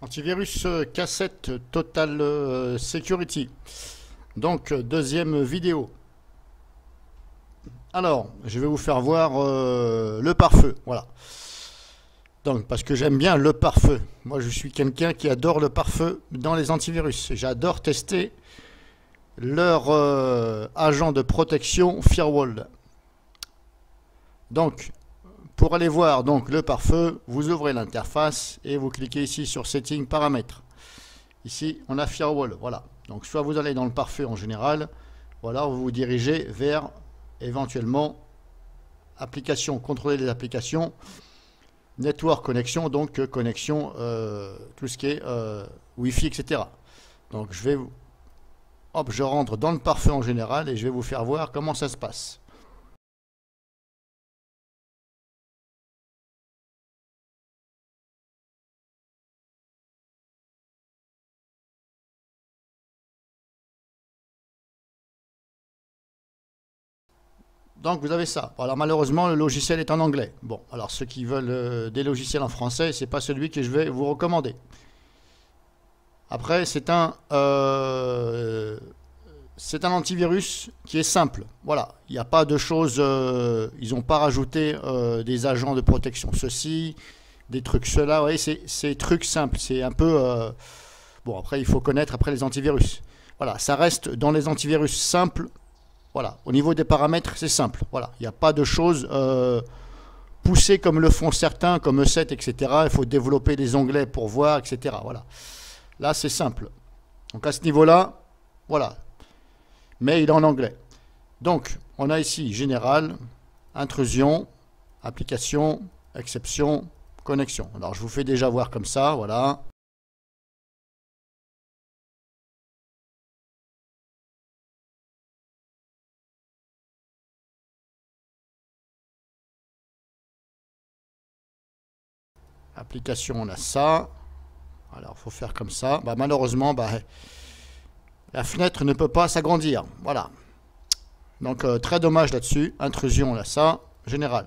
Antivirus cassette Total Security. Donc, deuxième vidéo. Alors, je vais vous faire voir le pare-feu. Voilà. Donc, parce que j'aime bien le pare-feu. Moi, je suis quelqu'un qui adore le pare-feu dans les antivirus. J'adore tester leur agent de protection firewall. Donc, pour aller voir donc le pare-feu, vous ouvrez l'interface et vous cliquez ici sur Settings, Paramètres. Ici, on a Firewall. Voilà. Donc, soit vous allez dans le pare-feu en général, ou alors vous vous dirigez vers éventuellement Applications, contrôler les applications, Network connexion, donc connexion, tout ce qui est Wi-Fi, etc. Donc, je rentre dans le pare-feu en général et je vais vous faire voir comment ça se passe. Donc vous avez ça. Alors malheureusement le logiciel est en anglais. Bon, alors ceux qui veulent des logiciels en français, c'est pas celui que je vais vous recommander. Après c'est un antivirus qui est simple. Voilà, il n'y a pas de choses. Ils n'ont pas rajouté des agents de protection. Ceci, des trucs cela. Vous voyez, c'est trucs simples. C'est un peu bon. Après il faut connaître après les antivirus. Voilà, ça reste dans les antivirus simples. Voilà, au niveau des paramètres, c'est simple. Voilà, il n'y a pas de choses poussées comme le font certains, comme E7, etc. Il faut développer des onglets pour voir, etc. Voilà. Là, c'est simple. Donc à ce niveau-là, voilà. Mais il est en anglais. Donc, on a ici Général, Intrusion, Application, Exception, Connexion. Alors, je vous fais déjà voir comme ça, voilà. Application, on a ça. Alors, il faut faire comme ça. Bah, malheureusement, la fenêtre ne peut pas s'agrandir. Voilà. Donc, très dommage là-dessus. Intrusion, on a ça. Général.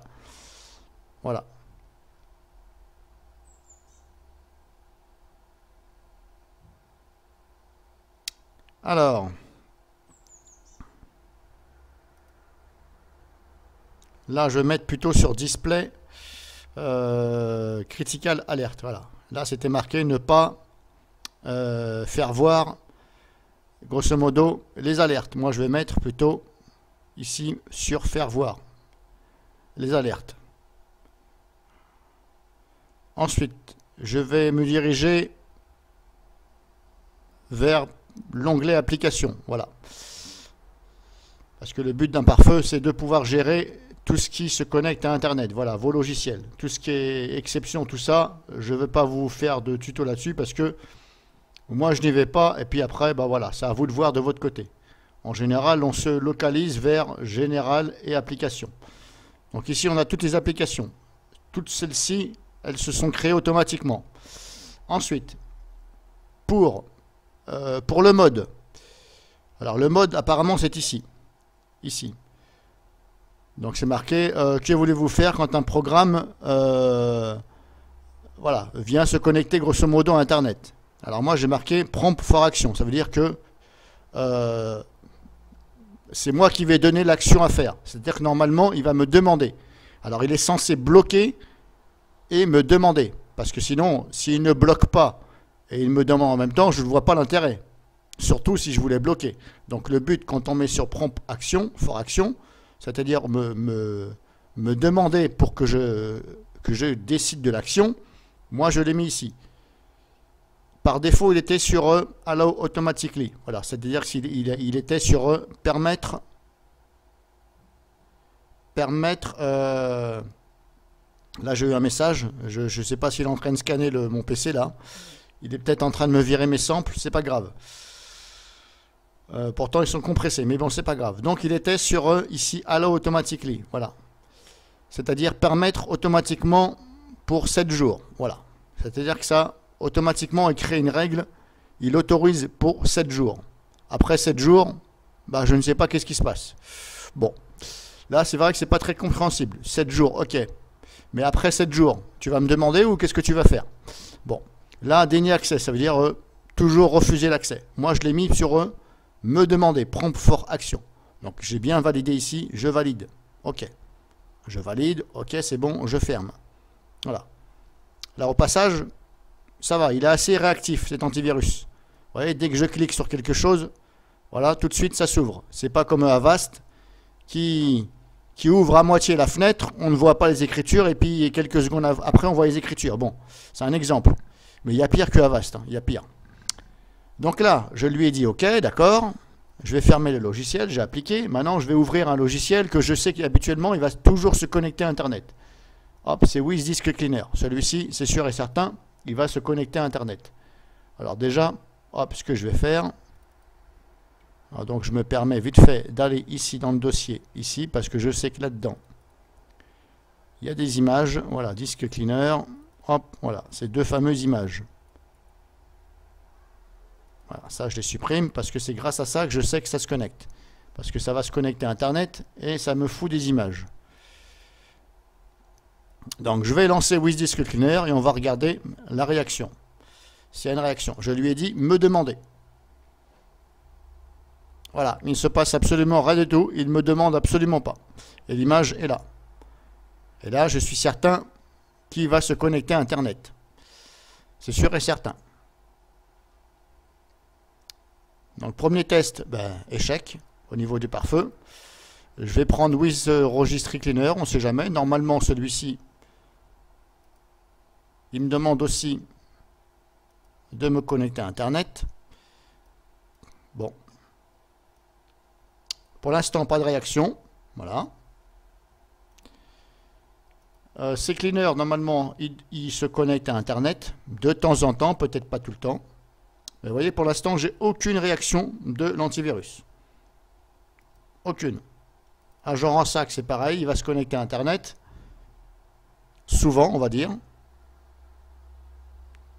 Voilà. Alors. Là, je vais mettre plutôt sur Display. Critical Alert. Voilà. Là, c'était marqué ne pas faire voir, grosso modo, les alertes. Moi, je vais mettre plutôt ici sur faire voir les alertes. Ensuite, je vais me diriger vers l'onglet application. Voilà. Parce que le but d'un pare-feu, c'est de pouvoir gérer tout ce qui se connecte à Internet, voilà, vos logiciels, tout ce qui est exception, tout ça, je ne vais pas vous faire de tuto là-dessus parce que moi je n'y vais pas et puis après, bah voilà, c'est à vous de voir de votre côté. En général, on se localise vers Général et Applications. Donc ici, on a toutes les applications. Toutes celles-ci, elles se sont créées automatiquement. Ensuite, pour le mode, alors le mode apparemment c'est ici. Ici. Donc c'est marqué que voulez-vous faire quand un programme voilà, vient se connecter grosso modo à Internet. Alors moi j'ai marqué prompt for action. Ça veut dire que c'est moi qui vais donner l'action à faire. C'est-à-dire que normalement il va me demander. Alors il est censé bloquer et me demander. Parce que sinon, s'il ne bloque pas et il me demande en même temps, je ne vois pas l'intérêt. Surtout si je voulais bloquer. Donc le but quand on met sur prompt action, for action, c'est-à-dire me demander pour que je décide de l'action, moi je l'ai mis ici. Par défaut, il était sur Allow Automatically. Voilà, c'est-à-dire qu'il était sur permettre. Là, j'ai eu un message. Je ne sais pas s'il est en train de scanner mon PC là. Il est peut-être en train de me virer mes samples. C'est pas grave. Pourtant ils sont compressés, mais bon c'est pas grave. Donc il était sur ici Allow Automatically, voilà. C'est-à-dire permettre automatiquement pour 7 jours, voilà. C'est-à-dire que ça, automatiquement il crée une règle, il autorise pour 7 jours. Après 7 jours, bah, je ne sais pas qu'est-ce qui se passe. Bon, là c'est vrai que c'est pas très compréhensible. 7 jours, ok. Mais après 7 jours, tu vas me demander ou qu'est-ce que tu vas faire? Bon, Là, déni accès, ça veut dire toujours refuser l'accès. Moi, je l'ai mis sur me demander, prompt for action. Donc, j'ai bien validé ici, je valide. OK. Je valide, OK, c'est bon, je ferme. Voilà. Là, au passage, ça va, il est assez réactif, cet antivirus. Vous voyez, dès que je clique sur quelque chose, voilà, tout de suite, ça s'ouvre. C'est pas comme Avast qui ouvre à moitié la fenêtre, on ne voit pas les écritures, et puis quelques secondes après, on voit les écritures. Bon, c'est un exemple. Mais il y a pire que Avast, hein, il y a pire. Donc là, je lui ai dit OK, d'accord, je vais fermer le logiciel, j'ai appliqué. Maintenant, je vais ouvrir un logiciel que je sais qu'habituellement, il va toujours se connecter à Internet. Hop, c'est WizDisk Cleaner. Celui-ci, c'est sûr et certain, il va se connecter à Internet. Alors déjà, hop, ce que je vais faire, alors donc je me permets vite fait d'aller ici dans le dossier, ici, parce que je sais que là-dedans, il y a des images, voilà, Disk Cleaner, hop, voilà, ces deux fameuses images. Voilà, ça je les supprime parce que c'est grâce à ça que je sais que ça se connecte. Parce que ça va se connecter à Internet et ça me fout des images. Donc je vais lancer WizDisk Cleaner et on va regarder la réaction. S'il y a une réaction, je lui ai dit me demander. Voilà, il ne se passe absolument rien du tout, il ne me demande absolument pas. Et l'image est là. Et là, je suis certain qu'il va se connecter à Internet. C'est sûr et certain. Donc premier test, ben, échec au niveau du pare-feu. Je vais prendre WizRegistry Cleaner, on ne sait jamais. Normalement, celui-ci, il me demande aussi de me connecter à Internet. Bon. Pour l'instant, pas de réaction. Voilà. Ces cleaners, normalement, ils se connectent à Internet de temps en temps, peut-être pas tout le temps. Mais vous voyez, pour l'instant, j'ai aucune réaction de l'antivirus. Aucune. Agent Ransack, c'est pareil, il va se connecter à Internet. Souvent, on va dire.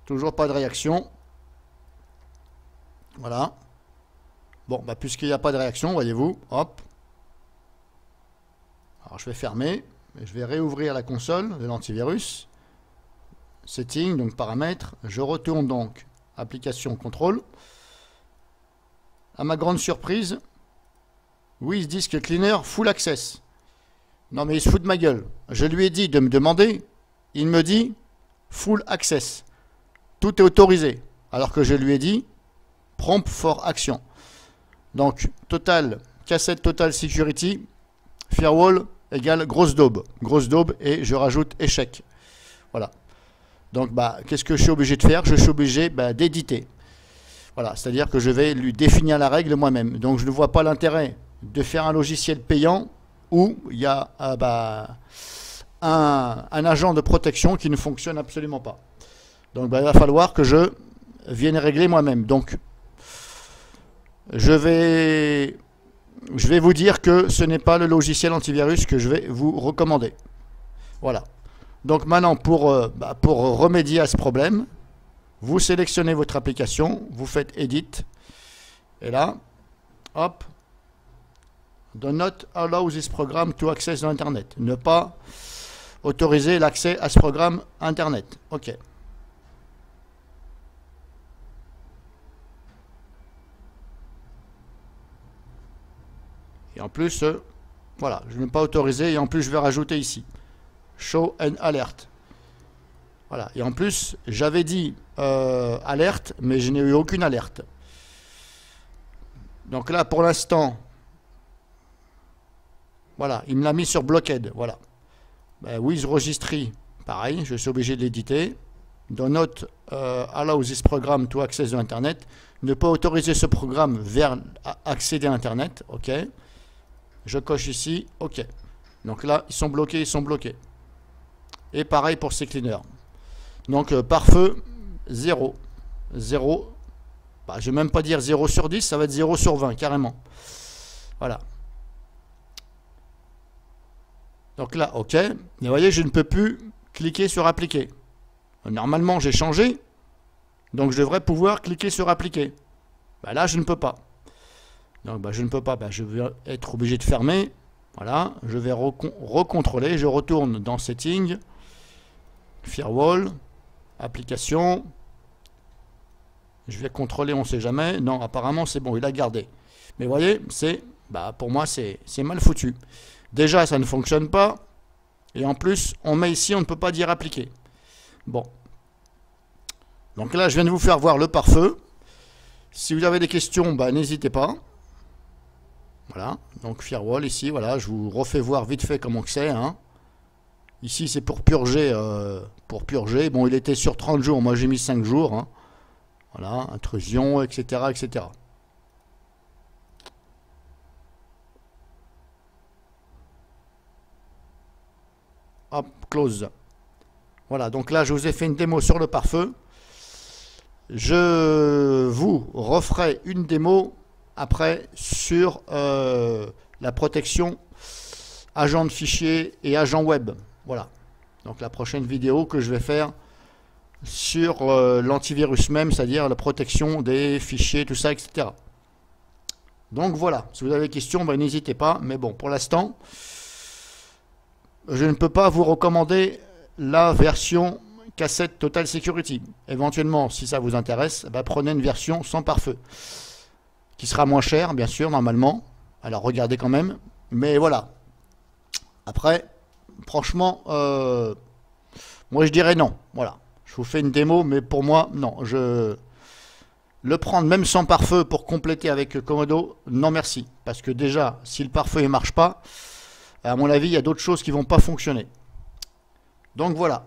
Toujours pas de réaction. Voilà. Bon, bah, puisqu'il n'y a pas de réaction, voyez-vous, hop. Alors, je vais fermer. Je vais réouvrir la console de l'antivirus. Settings, donc paramètres. Je retourne donc application contrôle. À ma grande surprise, WizDisk Cleaner Full Access. Non mais il se fout de ma gueule. Je lui ai dit de me demander. Il me dit Full Access. Tout est autorisé. Alors que je lui ai dit Prompt for Action. Donc, total, cassette Total Security, Firewall égale grosse daube. Grosse daube et je rajoute échec. Voilà. Donc, bah, qu'est-ce que je suis obligé de faire? Je suis obligé d'éditer. Voilà, c'est-à-dire que je vais lui définir la règle moi-même. Donc, je ne vois pas l'intérêt de faire un logiciel payant où il y a un agent de protection qui ne fonctionne absolument pas. Donc, bah, il va falloir que je vienne régler moi-même. Donc, je vais vous dire que ce n'est pas le logiciel antivirus que je vais vous recommander. Voilà. Donc maintenant, pour remédier à ce problème, vous sélectionnez votre application, vous faites Edit, et là, hop, Do not allow this program to access the Internet. Ne pas autoriser l'accès à ce programme Internet. OK. Et en plus, voilà, je ne vais pas autoriser et en plus je vais rajouter ici Show an alert. Voilà, et en plus j'avais dit alerte, mais je n'ai eu aucune alerte. Donc là pour l'instant, voilà, il me l'a mis sur Blocked. Voilà. WizRegistry, pareil, je suis obligé de l'éditer. Do not allow this program to access the Internet. Ne pas autoriser ce programme vers accéder à Internet. OK. Je coche ici, OK. Donc là, ils sont bloqués, Et pareil pour ces cleaners. Donc pare-feu, 0. 0. Bah, je ne vais même pas dire 0 sur 10, ça va être 0 sur 20, carrément. Voilà. Donc là, OK. Et vous voyez, je ne peux plus cliquer sur appliquer. Normalement, j'ai changé. Donc je devrais pouvoir cliquer sur appliquer. Bah, là, je ne peux pas. Donc je ne peux pas, je vais être obligé de fermer. Voilà, je vais recontrôler, je retourne dans Settings, Firewall, Application, Je vais contrôler, on ne sait jamais. Non, apparemment c'est bon, il a gardé. Mais vous voyez, pour moi c'est mal foutu. Déjà ça ne fonctionne pas. Et en plus, on met ici, on ne peut pas dire appliquer. Bon. Donc là, je viens de vous faire voir le pare-feu. Si vous avez des questions, n'hésitez pas. Voilà. Donc firewall ici, voilà, je vous refais voir vite fait comment c'est. Hein. Ici, c'est pour purger. Bon, il était sur 30 jours. Moi, j'ai mis 5 jours. Hein. Voilà, intrusion, etc., etc. Hop, close. Voilà, donc là, je vous ai fait une démo sur le pare-feu. Je vous referai une démo après sur la protection agent de fichiers et agent web. Voilà. Donc la prochaine vidéo que je vais faire sur l'antivirus même, c'est-à-dire la protection des fichiers, tout ça, etc. Donc voilà. Si vous avez des questions, n'hésitez pas. Mais bon, pour l'instant, je ne peux pas vous recommander la version cassette Total Security. Éventuellement, si ça vous intéresse, prenez une version sans pare-feu, qui sera moins chère, bien sûr, normalement. Alors regardez quand même. Mais voilà. Après, franchement, moi je dirais non. Voilà. Je vous fais une démo, mais pour moi, non. Le prendre même sans pare-feu pour compléter avec Comodo, non merci. Parce que déjà, si le pare-feu ne marche pas, à mon avis, il y a d'autres choses qui ne vont pas fonctionner. Donc voilà.